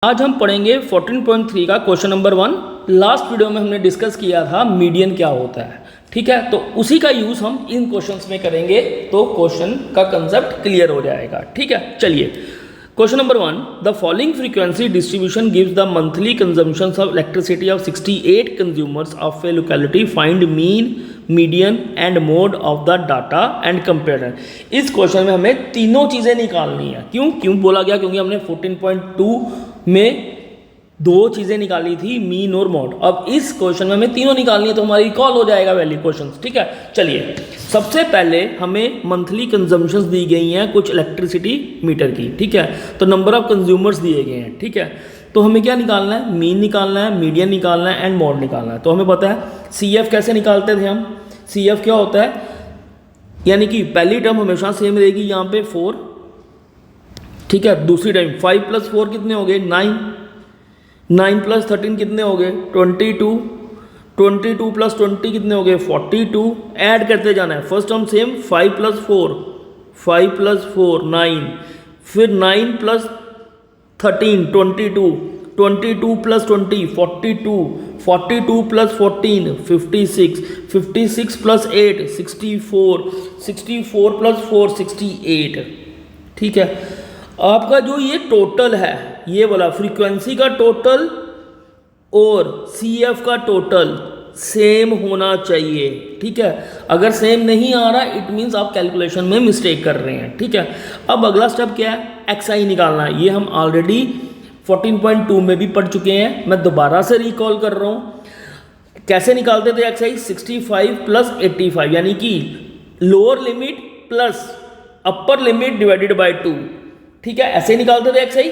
आज हम पढ़ेंगे 14.3 का क्वेश्चन नंबर 1। लास्ट वीडियो में हमने डिस्कस किया था मीडियन क्या होता है, ठीक है। तो उसी का यूज़ हम इन क्वेश्चंस में करेंगे तो क्वेश्चन का कंसेप्ट क्लियर हो जाएगा, ठीक है। चलिए question number 1, the following frequency distribution gives the monthly consumption of elasticity of 68 consumers of A locality, find mean, median and mode of the data and compare. इस क्वेश्चन में हमें तीनों चीज़ें निकालनी है। क्यों बोला गया? क्योंकि हमने 14.2 में दो चीज़ें निकाली थी, मीन और मोड। अब इस क्वेश्चन में हमें तीनों निकालनी है तो हमारी रिकॉल हो जाएगा वैल्यू क्वेश्चन, ठीक है। चलिए सबसे पहले हमें मंथली कंजम्पशंस दी गई हैं कुछ इलेक्ट्रिसिटी मीटर की, ठीक है। तो नंबर ऑफ कंज्यूमर्स दिए गए हैं, ठीक है। तो हमें क्या निकालना है? मीन निकालना है, मीडियन निकालना है एंड मोड निकालना है। तो हमें पता है CF कैसे निकालते थे हम। CF क्या होता है, यानी कि पहली टर्म हमेशा सेम रहेगी यहाँ पे 4, ठीक है। दूसरी टाइम 5 + 4 कितने हो गए? 9, 9 + 13 कितने हो गए? 22, 22 + 20 कितने हो गए? 42। ऐड करते जाना है। फर्स्ट टर्म सेम 5 + 4, 5 + 4 9, फिर 9 + 13 22, 22 + 20 42, 42 + 14 56, 56 + 8 64, 64 + 4 68, ठीक है। आपका जो ये टोटल है, ये वाला फ्रीक्वेंसी का टोटल और CF का टोटल सेम होना चाहिए, ठीक है। अगर सेम नहीं आ रहा इट मीन्स आप कैलकुलेशन में मिस्टेक कर रहे हैं, ठीक है। अब अगला स्टेप क्या है? XI निकालना है। ये हम ऑलरेडी 14.2 में भी पढ़ चुके हैं, मैं दोबारा से रिकॉल कर रहा हूँ। कैसे निकालते थे XI? 65 + 85, यानी कि lower limit plus upper limit divided by 2, ठीक है। ऐसे निकालते थे XI।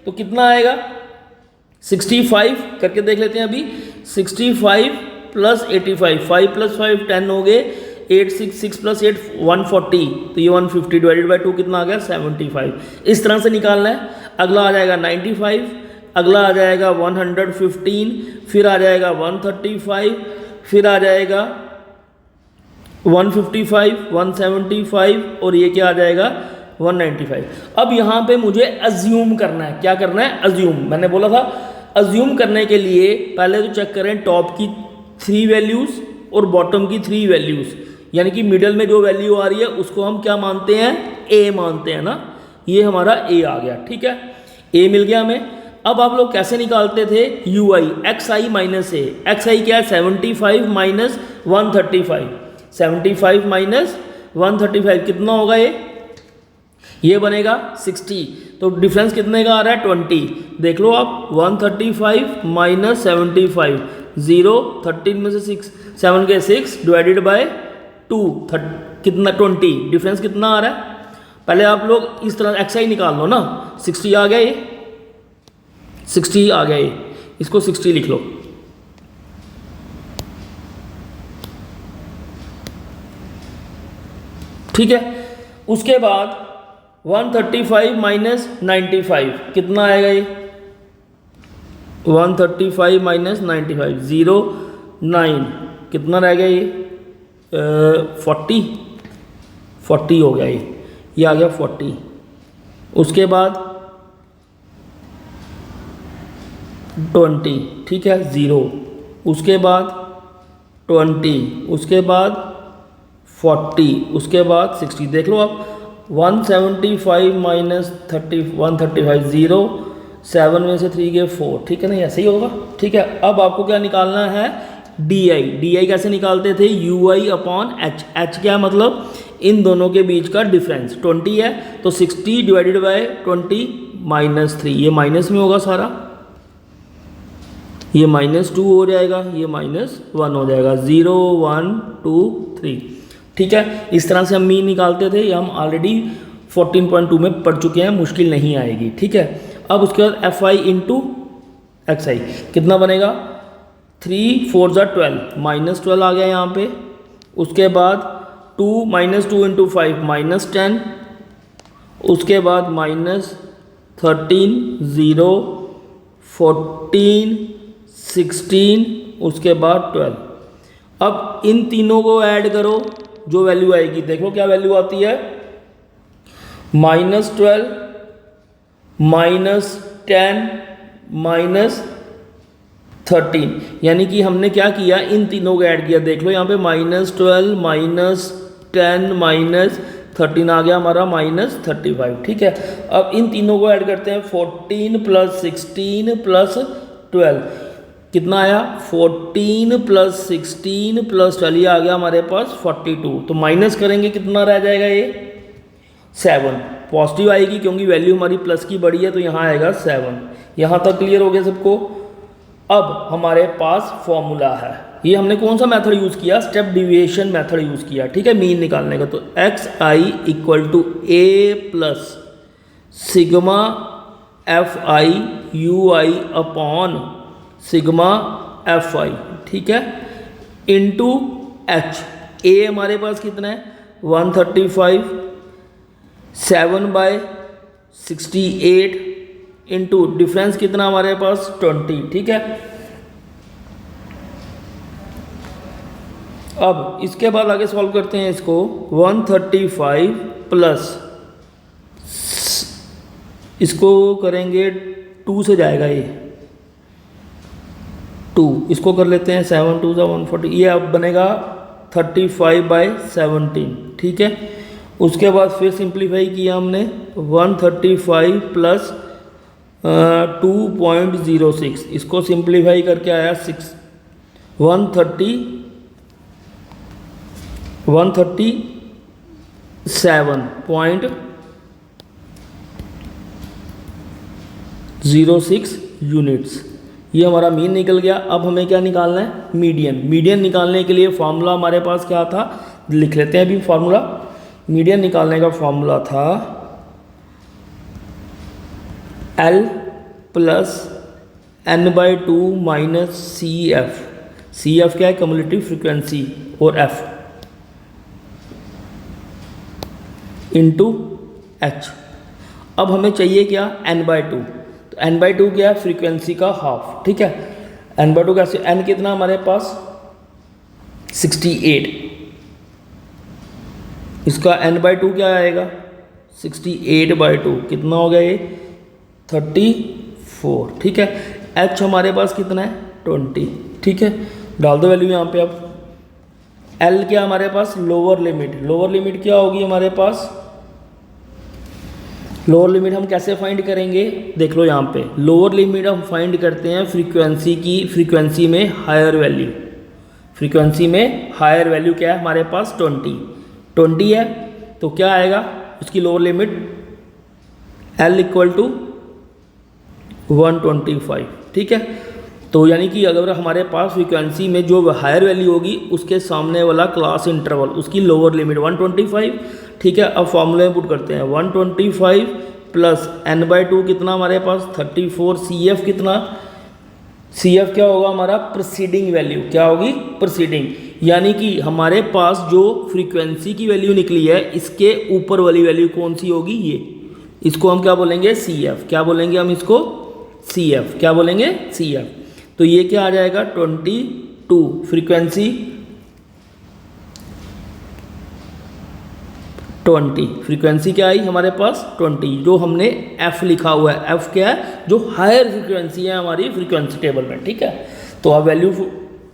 तो कितना आएगा? 65 करके देख लेते हैं अभी। 65 + 85, 5 + 5 10 हो गए, 8 6 6 + 8 140, तो ये 150 डिवाइडेड बाय 2 कितना आ गया? 75। इस तरह से निकालना है। अगला आ जाएगा 95, अगला आ जाएगा 115, फिर आ जाएगा 135, फिर आ जाएगा 155, 175 और ये क्या आ जाएगा? 195। अब यहाँ पे मुझे अज्यूम करना है। क्या करना है? अज्यूम। मैंने बोला था अज्यूम करने के लिए पहले तो चेक करें टॉप की 3 वैल्यूज़ और बॉटम की 3 वैल्यूज़, यानी कि मिडल में जो वैल्यू आ रही है उसको हम क्या मानते हैं? A मानते हैं ना। ये हमारा A आ गया, ठीक है। A मिल गया हमें। अब आप लोग कैसे निकालते थे? UI XI - A। XI क्या है? 75 - 135, 75 - 135 कितना होगा? ये बनेगा 60। तो डिफरेंस कितने का आ रहा है? 20। देख लो आप, 135 - 75 0, 13 में से 6 7 के 6 डिवाइडेड बाय 2 कितना? 20। डिफरेंस कितना आ रहा है? पहले आप लोग इस तरह XI निकाल लो ना। 60 आ गया, ये 60 आ गया, ये इसको 60 लिख लो, ठीक है। उसके बाद 135 - 95 कितना आएगा? ये 135 - 95 0 9 कितना रह गया? ये 40 हो गया, ये आ गया 40। उसके बाद 20, ठीक है 0, उसके बाद 20, उसके बाद 40, उसके बाद 60। देख लो आप, 175 - 30 135 0, 7 में से 3 गए 4, ठीक है ना। ऐसे ही होगा, ठीक है। अब आपको क्या निकालना है? DI कैसे निकालते थे? UI/H। H क्या मतलब? इन दोनों के बीच का डिफरेंस 20 है, तो 60 डिवाइडेड बाय 20 -3, ये माइनस में होगा सारा, ये -2 हो जाएगा, ये -1 हो जाएगा, 0 1 2 3, ठीक है। इस तरह से हम मीन निकालते थे। ये हम ऑलरेडी 14.2 में पढ़ चुके हैं, मुश्किल नहीं आएगी, ठीक है। अब उसके बाद FI × XI कितना बनेगा? 3 4 12, -12 आ गया यहाँ पे। उसके बाद 2 -2 × 5 -10, उसके बाद -13 0 14 16, उसके बाद 12। अब इन तीनों को ऐड करो, जो वैल्यू आएगी देखो क्या वैल्यू आती है? -12 -10 -13, यानी कि हमने क्या किया, इन तीनों को ऐड किया। देख लो यहाँ पे -12 -10 -13 आ गया हमारा -35, ठीक है। अब इन तीनों को ऐड करते हैं, 14 + 16 + 12 कितना आया, 14 + 16 + 12 ये आ गया हमारे पास 42। तो माइनस करेंगे कितना रह जाएगा, ये 7 पॉजिटिव आएगी क्योंकि वैल्यू हमारी प्लस की बड़ी है, तो यहाँ आएगा 7। यहाँ तक क्लियर हो गया सबको। अब हमारे पास फॉर्मूला है, ये हमने कौन सा मेथड यूज़ किया, स्टेप डिविएशन मेथड यूज़ किया, ठीक है, मीन निकालने का। तो xi = a + sigma fi ui upon sigma fi, ठीक है, इंटू h। a हमारे पास कितना है 135, 7/68 इंटू डिफरेंस कितना हमारे पास 20, ठीक है। अब इसके बाद आगे सॉल्व करते हैं इसको। 135 प्लस इसको करेंगे 2 से जाएगा ये 2, इसको कर लेते हैं 7 2 140, ये अब बनेगा 35/17, ठीक है। उसके बाद फिर सिंप्लीफाई किया हमने, 135 प्लस 2.06, इसको सिंप्लीफाई करके आया 137.06 यूनिट्स। ये हमारा मीन निकल गया। अब हमें क्या निकालना है, मीडियन। मीडियन निकालने के लिए फॉर्मूला हमारे पास क्या था, लिख लेते हैं अभी फॉर्मूला। मीडियन निकालने का फॉर्मूला था L + n/2 - CF। CF क्या है, कम्युलेटिव फ्रीक्वेंसी, और F इंटू H। अब हमें चाहिए क्या, n/2। तो n/2 क्या है, फ्रीक्वेंसी का हाफ, ठीक है। n/2 कैसे, n कितना हमारे पास 68, इसका n/2 क्या आएगा 68/2, कितना हो गया ये 34, ठीक है। h हमारे पास कितना है 20, ठीक है। डाल दो वैल्यू यहाँ पे। अब l क्या हमारे पास, लोअर लिमिट। लोअर लिमिट क्या होगी हमारे पास, लोअर लिमिट हम कैसे फाइंड करेंगे, देख लो यहाँ पे। लोअर लिमिट हम फाइंड करते हैं फ्रीक्वेंसी में हायर वैल्यू। फ्रीक्वेंसी में हायर वैल्यू क्या है हमारे पास 20 है, तो क्या आएगा उसकी लोअर लिमिट, L = 125, ठीक है। तो यानी कि अगर हमारे पास फ्रीक्वेंसी में जो हायर वैल्यू होगी उसके सामने वाला क्लास इंटरवल, उसकी लोअर लिमिट 125, ठीक है। अब फॉर्मूले में पुट करते हैं, 125 प्लस n/2 कितना हमारे पास 34, CF कितना, CF क्या होगा हमारा, प्रीसीडिंग वैल्यू, क्या होगी प्रीसीडिंग, यानी कि हमारे पास जो फ्रीक्वेंसी की वैल्यू निकली है इसके ऊपर वाली वैल्यू कौन सी होगी, ये, इसको हम क्या बोलेंगे CF, क्या बोलेंगे हम इसको CF, क्या बोलेंगे CF। तो ये क्या आ जाएगा 22, फ्रीक्वेंसी 20, फ्रीक्वेंसी क्या आई हमारे पास 20, जो हमने F लिखा हुआ है, F क्या है, जो हायर फ्रीक्वेंसी है हमारी फ्रीक्वेंसी टेबल में, ठीक है। तो अब वैल्यू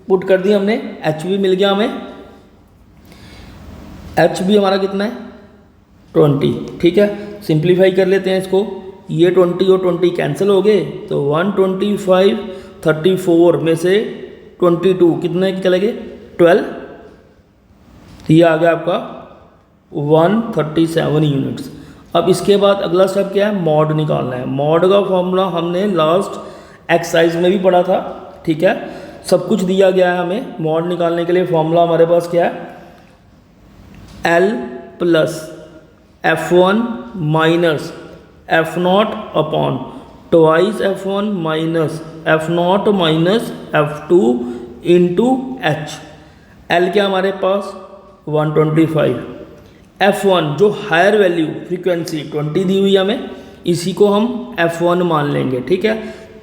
पुट कर दी हमने, H भी मिल गया हमें, H भी हमारा कितना है 20, ठीक है। सिंप्लीफाई कर लेते हैं इसको, ये 20 और 20 कैंसिल हो गए, तो 125 34 में से 22 कितने चले गए 12, तो ये आ गया आपका 137 यूनिट्स। अब इसके बाद अगला स्टेप क्या है, मॉड निकालना है। मॉड का फॉर्मूला हमने लास्ट एक्सरसाइज में भी पढ़ा था, ठीक है, सब कुछ दिया गया है हमें। मॉड निकालने के लिए फॉर्मूला हमारे पास क्या है, L + f1 - f0 upon twice f1 - f0 - f2 into H। L क्या हमारे पास 125, f1 जो हायर वैल्यू फ्रीक्वेंसी 20 दी हुई हमें, इसी को हम f1 मान लेंगे, ठीक है।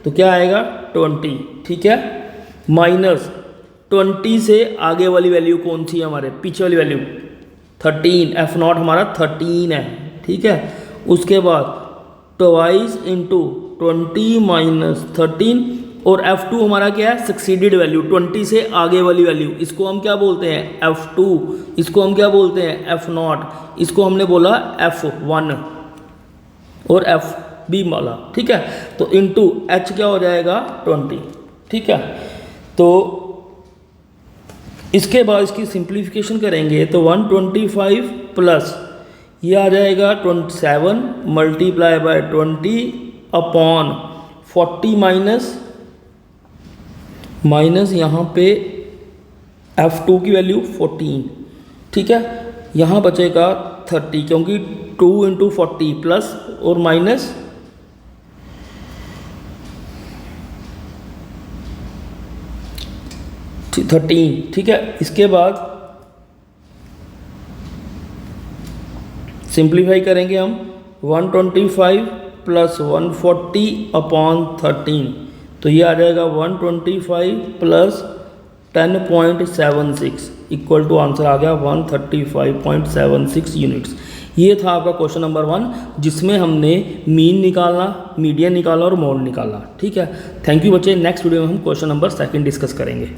तो क्या आएगा 20, ठीक है, -20 से आगे वाली वैल्यू कौन सी है हमारे, पीछे वाली वैल्यू 13, f0 हमारा 13 है, ठीक है। उसके बाद ट्वाइस इंटू 20 माइनस 13 और F2 हमारा क्या है, सक्सीडेड वैल्यू, 20 से आगे वाली वैल्यू, इसको हम क्या बोलते हैं, F2, इसको हम क्या बोलते हैं, F0, इसको हमने बोला F1 और FB वाला, ठीक है। तो इंटू H क्या हो जाएगा 20, ठीक है। तो इसके बाद इसकी सिंप्लीफिकेशन करेंगे तो 125 प्लस ये आ जाएगा 27 मल्टीप्लाई बाय 20 अपॉन 40 माइनस यहाँ पे F2 की वैल्यू 14, ठीक है। यहाँ बचेगा 30 क्योंकि 2 इंटू 40 प्लस और माइनस 13, ठीक है। इसके बाद सिंप्लीफाई करेंगे हम 125 प्लस 140 अपॉन 13, तो ये आ जाएगा 125 प्लस 10.76 इक्वल टू आंसर आ गया 135.76 यूनिट्स। ये था आपका क्वेश्चन नंबर 1 जिसमें हमने मीन निकालना, मीडियन निकाला और मोड निकाला, ठीक है। थैंक यू बच्चे। नेक्स्ट वीडियो में हम क्वेश्चन नंबर 2 डिस्कस करेंगे।